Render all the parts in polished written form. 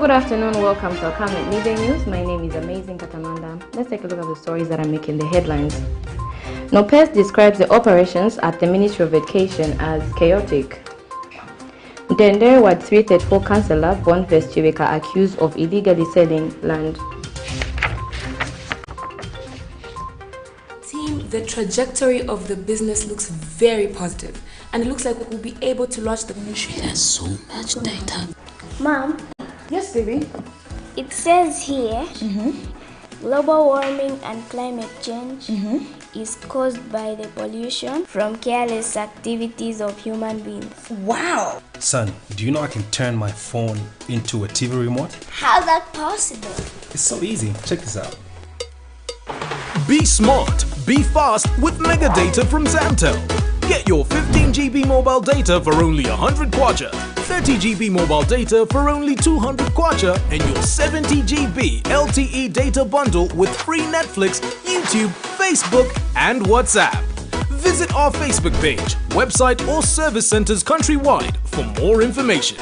good afternoon. Welcome to our Camnet Midday News. My name is Amazing Katamanda. Let's take a look at the stories that are making the headlines. NUPPEZ describes the operations at the Ministry of Education as chaotic. MUTENDERE Ward 334 councillor BONIFACE CHIBEKA accused of illegally selling land. Team, the trajectory of the business looks very positive, and it looks like we'll be able to launch the ministry. There's so much data. Mom? Yes, baby? It says here, global warming and climate change is caused by the pollution from careless activities of human beings. Wow! Son, do you know I can turn my phone into a TV remote? How's that possible? It's so easy. Check this out. Be smart, be fast with mega data from Zamtel. Get your 15 GB mobile data for only 100 kwacha, 30 GB mobile data for only 200 kwacha, and your 70 GB LTE data bundle with free Netflix, YouTube, Facebook, and WhatsApp. Visit our Facebook page, website, or service centers countrywide for more information.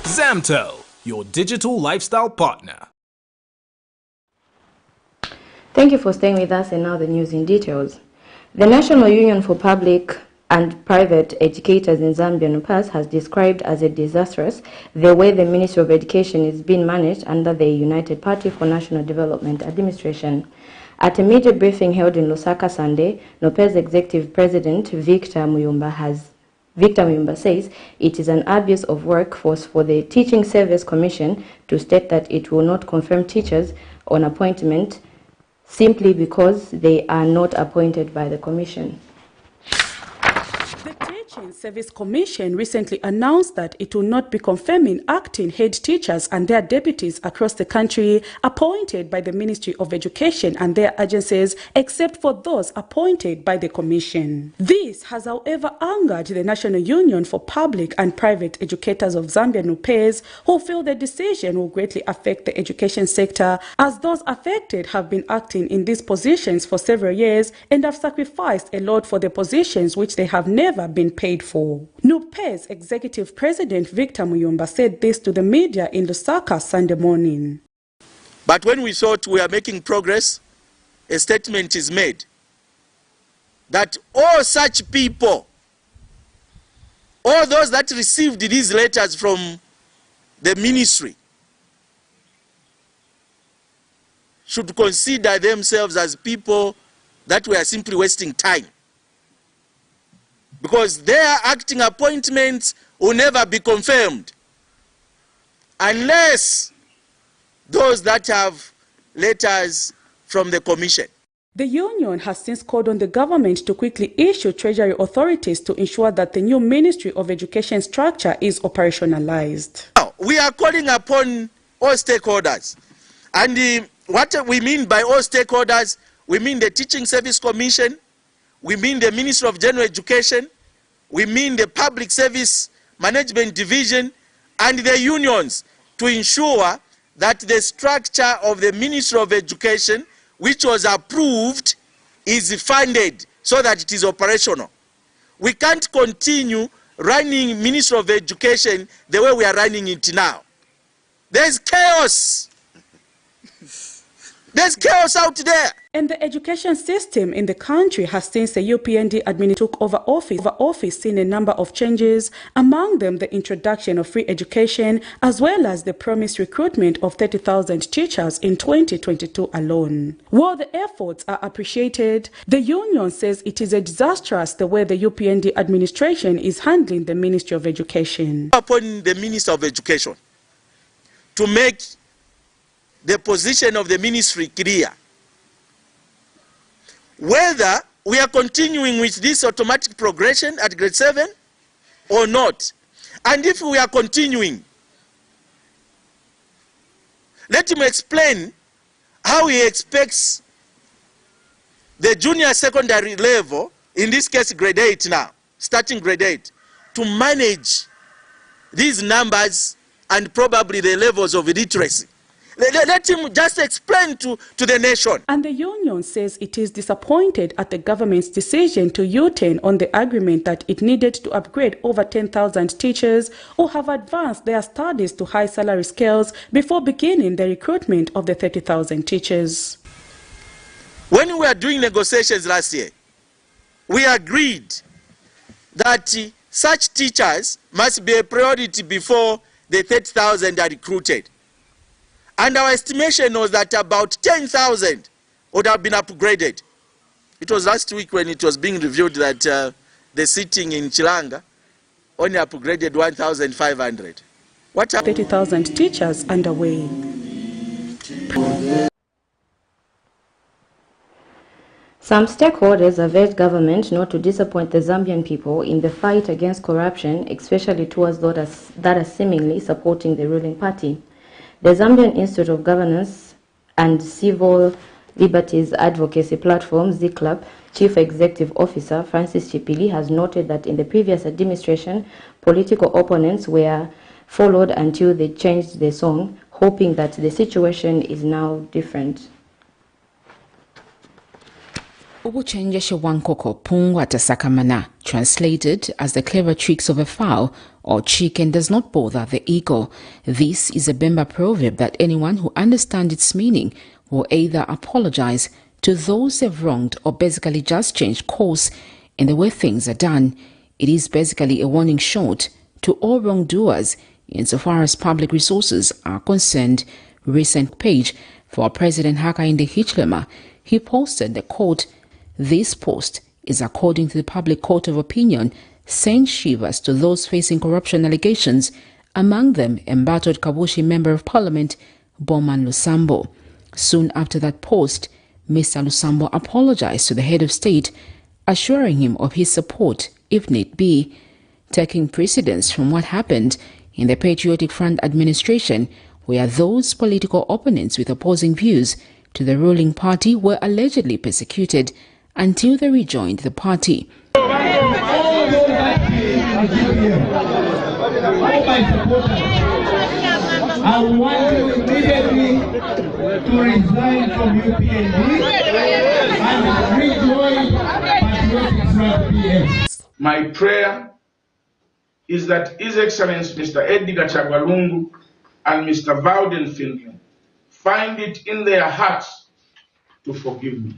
Zamtel, your digital lifestyle partner. Thank you for staying with us, and now the news in details. The National Union for Public and Private Educators in Zambia, NUPPEZ, has described as a disastrous the way the Ministry of Education is being managed under the United Party for National Development administration. At a media briefing held in Lusaka Sunday, NUPPEZ Executive President Victor Muyumba says it is an abuse of workforce for the Teaching Service Commission to state that it will not confirm teachers on appointment simply because they are not appointed by the Commission. The Teaching Service Commission recently announced that it will not be confirming acting head teachers and their deputies across the country appointed by the Ministry of Education and their agencies, except for those appointed by the Commission. This has, however, angered the National Union for Public and Private Educators of Zambia, NUPPEZ, who feel the decision will greatly affect the education sector, as those affected have been acting in these positions for several years and have sacrificed a lot for the positions which they have never been paid for. NUPPEZ Executive President Victor Muyumba said this to the media in Lusaka Sunday morning. But when we thought we are making progress, a statement is made that all such people, all those that received these letters from the ministry, should consider themselves as people that were simply wasting time, because their acting appointments will never be confirmed unless those that have letters from the Commission. The union has since called on the government to quickly issue Treasury authorities to ensure that the new Ministry of Education structure is operationalized. Now, we are calling upon all stakeholders, and what we mean by all stakeholders, we mean the Teaching Service Commission, we mean the Ministry of General Education, we mean the Public Service Management Division, and the unions, to ensure that the structure of the Ministry of Education, which was approved, is funded so that it is operational. We can't continue running Ministry of Education the way we are running it now. There's chaos. There's chaos out there. And the education system in the country has, since the UPND admin took over office, seen a number of changes, among them the introduction of free education, as well as the promised recruitment of 30,000 teachers in 2022 alone. While the efforts are appreciated, the union says it is a disastrous the way the UPND administration is handling the Ministry of Education. Upon the Minister of Education to make the position of the ministry clear, whether we are continuing with this automatic progression at grade 7 or not. And if we are continuing, let him explain how he expects the junior secondary level, in this case grade 8 now, starting grade 8, to manage these numbers and probably the levels of literacy. Let him just explain to the nation. And the union says it is disappointed at the government's decision to U-turn on the agreement that it needed to upgrade over 10,000 teachers who have advanced their studies to high salary scales before beginning the recruitment of the 30,000 teachers. When we were doing negotiations last year, we agreed that such teachers must be a priority before the 30,000 are recruited. And our estimation was that about 10,000 would have been upgraded. It was last week when it was being reviewed that the sitting in Chilanga only upgraded 1,500. What 30,000 teachers underway. Some stakeholders have urged government not to disappoint the Zambian people in the fight against corruption, especially towards those that are seemingly supporting the ruling party. The Zambian Institute of Governance and Civil Liberties Advocacy Platform, ZCLAP, Chief Executive Officer Francis Chipili has noted that in the previous administration, political opponents were followed until they changed the song, hoping that the situation is now different. Ubuchenjeshe wankoko pungwa tasakamana, translated as the clever tricks of a fowl or chicken does not bother the eagle. This is a Bemba proverb that anyone who understands its meaning will either apologize to those they've wronged or basically just change course in the way things are done. It is basically a warning shot to all wrongdoers insofar as public resources are concerned. Recent page for President Hakainde Hichilema, he posted the quote, "This post is according to the public court of opinion, sent shivers to those facing corruption allegations, among them embattled Kabushi Member of Parliament Bowman Lusambo." Soon after that post, Mr. Lusambo apologized to the head of state, assuring him of his support if need be, taking precedence from what happened in the Patriotic Front administration, where those political opponents with opposing views to the ruling party were allegedly persecuted until they rejoined the party. All my supporters, I want you immediately to resign from UPND and rejoin Patriotic Front PS. My prayer is that His Excellency Mr. Edgar Chagwalungu and Mr. Bowden Finlay find it in their hearts to forgive me.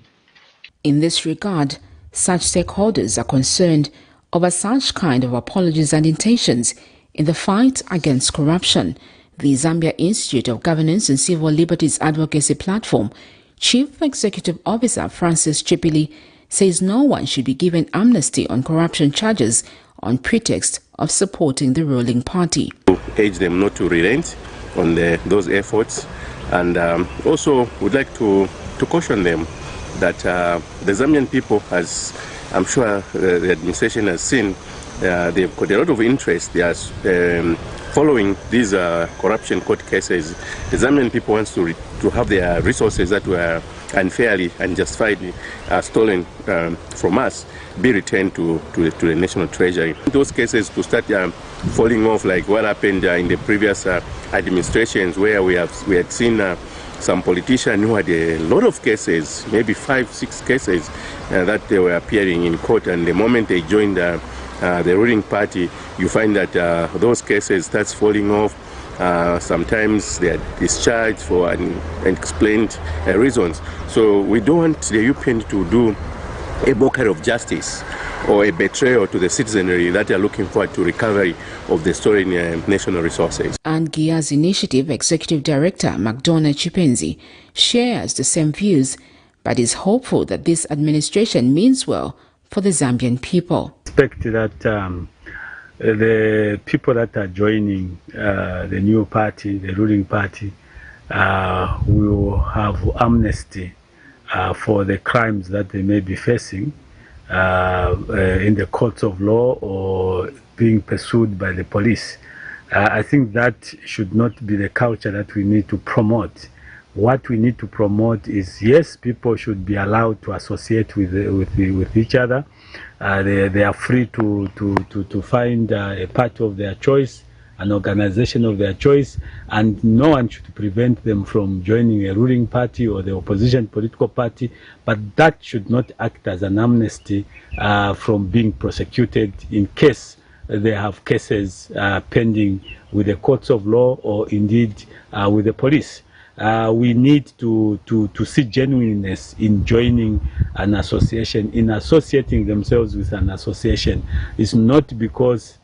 In this regard, such stakeholders are concerned over such kind of apologies and intentions in the fight against corruption. The Zambia Institute of Governance and Civil Liberties Advocacy Platform Chief Executive Officer Francis Chipili says no one should be given amnesty on corruption charges on pretext of supporting the ruling party. Urge them not to relent on those efforts, and also would like to caution them that the Zambian people, as I'm sure the administration has seen, they've got a lot of interest. They are following these corruption court cases. The Zambian people want to have their resources that were unfairly and unjustifiedly stolen from us be returned to the national treasury. Those cases to start falling off like what happened in the previous administrations, where we had seen some politicians who had a lot of cases, maybe 5-6 cases that they were appearing in court, and the moment they joined the ruling party, you find that those cases starts falling off. Sometimes they are discharged for unexplained reasons. So we don't want the UPN to do a mockery of justice or a betrayal to the citizenry that are looking forward to recovery of the stolen national resources. And GIA's Initiative Executive Director McDonald Chipenzi shares the same views, but is hopeful that this administration means well for the Zambian people. I expect that the people that are joining the new party, the ruling party, will have amnesty for the crimes that they may be facing in the courts of law or being pursued by the police. I think that should not be the culture that we need to promote. What we need to promote is, yes, people should be allowed to associate with each other. They are free to find a party of their choice an organization of their choice, and no one should prevent them from joining a ruling party or the opposition political party, but that should not act as an amnesty from being prosecuted in case they have cases pending with the courts of law or indeed with the police. We need to see genuineness in joining an association, in associating themselves with an association. It's not because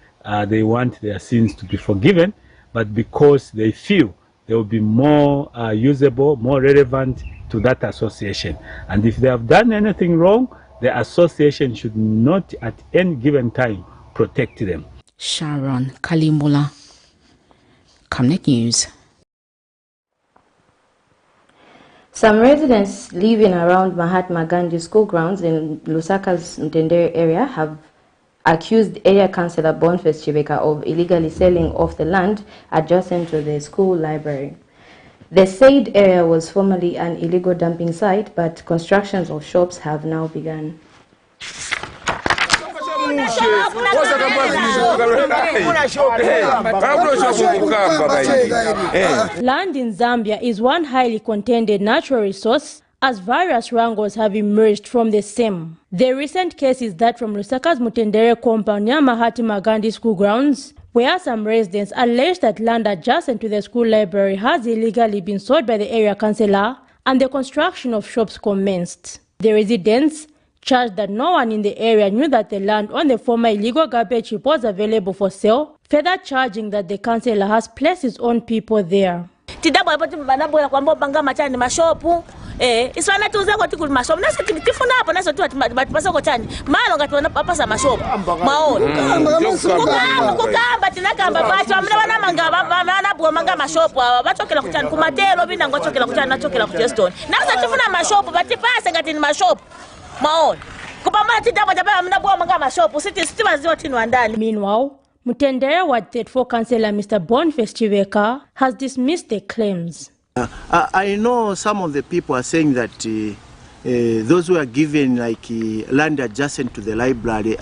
they want their sins to be forgiven, but because they feel they will be more usable, more relevant to that association. And if they have done anything wrong, the association should not at any given time protect them. Sharon Kalimbola, Camnet News. Some residents living around Mahatma Gandhi school grounds in Lusaka's Mutendere area have accused area councillor BONIFACE CHIBEKA of illegally selling off the land adjacent to the school library. The said area was formerly an illegal dumping site, but constructions of shops have now begun. Land in Zambia is one highly contended natural resource, as various wrangles have emerged from the same. The recent case is that from Lusaka's Mutendere compound near Mahatma Gandhi school grounds, where some residents allege that land adjacent to the school library has illegally been sold by the area councillor and the construction of shops commenced. The residents charged that no one in the area knew that the land on the former illegal garbage heap was available for sale, further charging that the councillor has placed his own people there. Iswana tuza kwa tikuli mashopu nasi tifuna hapo nasi tu batipasa kwa chani malo ngati wanapasa mashopu maoni kukamba tinakamba bacho amna wana mangaba bana bwa manga mashopu bachokela kuchani kumatelo bina ngochokela kuchani nachokela kuchestone nasi tifuna mashopu batipasa ngati ni mashopu maoni kupambana tidabo jabe amna bwa manga mashopu siti baziwa tinwa ndani. Meanwhile, Mutendere Ward 34 councillor Mr. BONIFACE CHIBEKA has dismissed the claims. I know some of the people are saying that those who are given land adjacent to the library,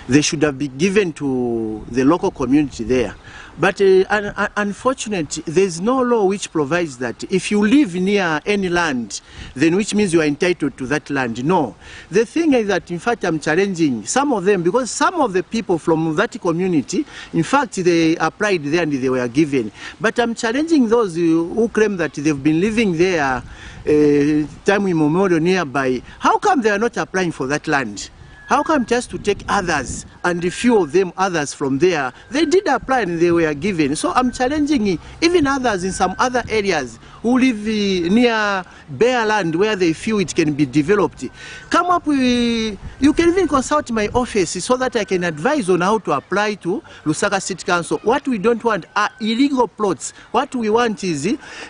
they should have been given to the local community there. But unfortunately, there's no law which provides that if you live near any land, then which means you are entitled to that land. No. The thing is that, in fact, I'm challenging some of them because some of the people from that community, in fact, they applied there and they were given. But I'm challenging those who claim that they've been living there time immemorial nearby. How come they are not applying for that land? How come just to take others and a few of them others from there? They did apply and they were given. So I'm challenging even others in some other areas who live near bare land where they feel it can be developed. Come up with, you can even consult my office so that I can advise on how to apply to Lusaka City Council. What we don't want are illegal plots. What we want is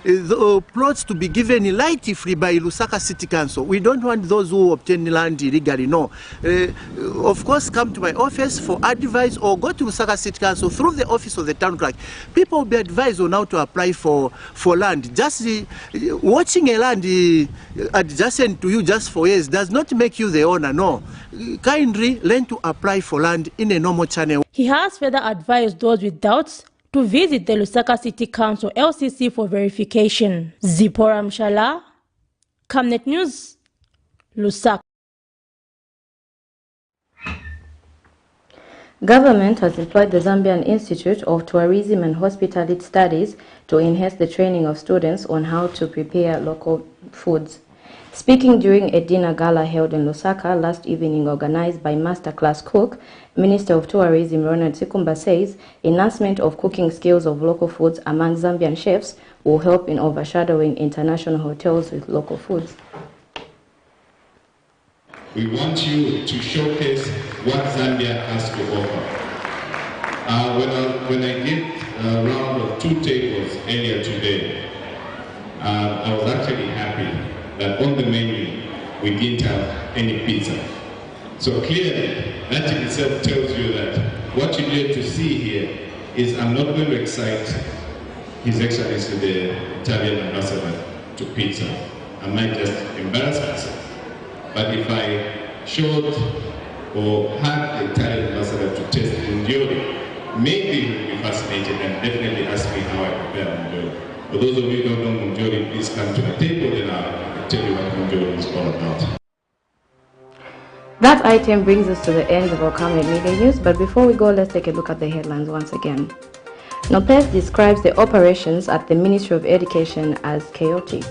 the plots to be given lightly free by Lusaka City Council. We don't want those who obtain land illegally, no. Of course, come to my office for advice or go to Lusaka City Council through the office of the town clerk. People will be advised on how to apply for land. Just watching a land adjacent to you just for years does not make you the owner, no. Kindly learn to apply for land in a normal channel. He has further advised those with doubts to visit the Lusaka City Council LCC for verification. Zipora Mshala, Camnet News, Lusaka. Government has employed the Zambian Institute of Tourism and Hospitality Studies to enhance the training of students on how to prepare local foods. Speaking during a dinner gala held in Lusaka last evening organized by Masterclass Cook, Minister of Tourism Ronald Sikumba says enhancement of cooking skills of local foods among Zambian chefs will help in overshadowing international hotels with local foods. We want you to showcase what Zambia has to offer. When I did a round of 2 tables earlier today, I was actually happy that on the menu we didn't have any pizza. So clearly, that in itself tells you that what you need to see here is I'm not going to excite His Excellency the Italian ambassador to pizza. I might just embarrass myself. But if I showed or had the Italian ambassador to taste Bundiori, maybe he will be fascinated and definitely ask me how I prepare Munjori. For those of you who don't know Munjori, please come to the table and I'll tell you what Munjori is all about. That item brings us to the end of our Camnet Media News, but before we go, let's take a look at the headlines once again. NUPPEZ describes the operations at the Ministry of Education as chaotic.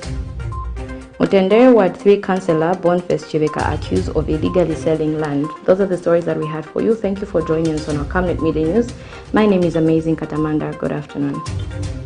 Mutendere Ward 3 Councillor Boniface CHIBEKA accused of illegally selling land. Those are the stories that we had for you. Thank you for joining us on our Camnet Media News. My name is Amazing Katamanda. Good afternoon.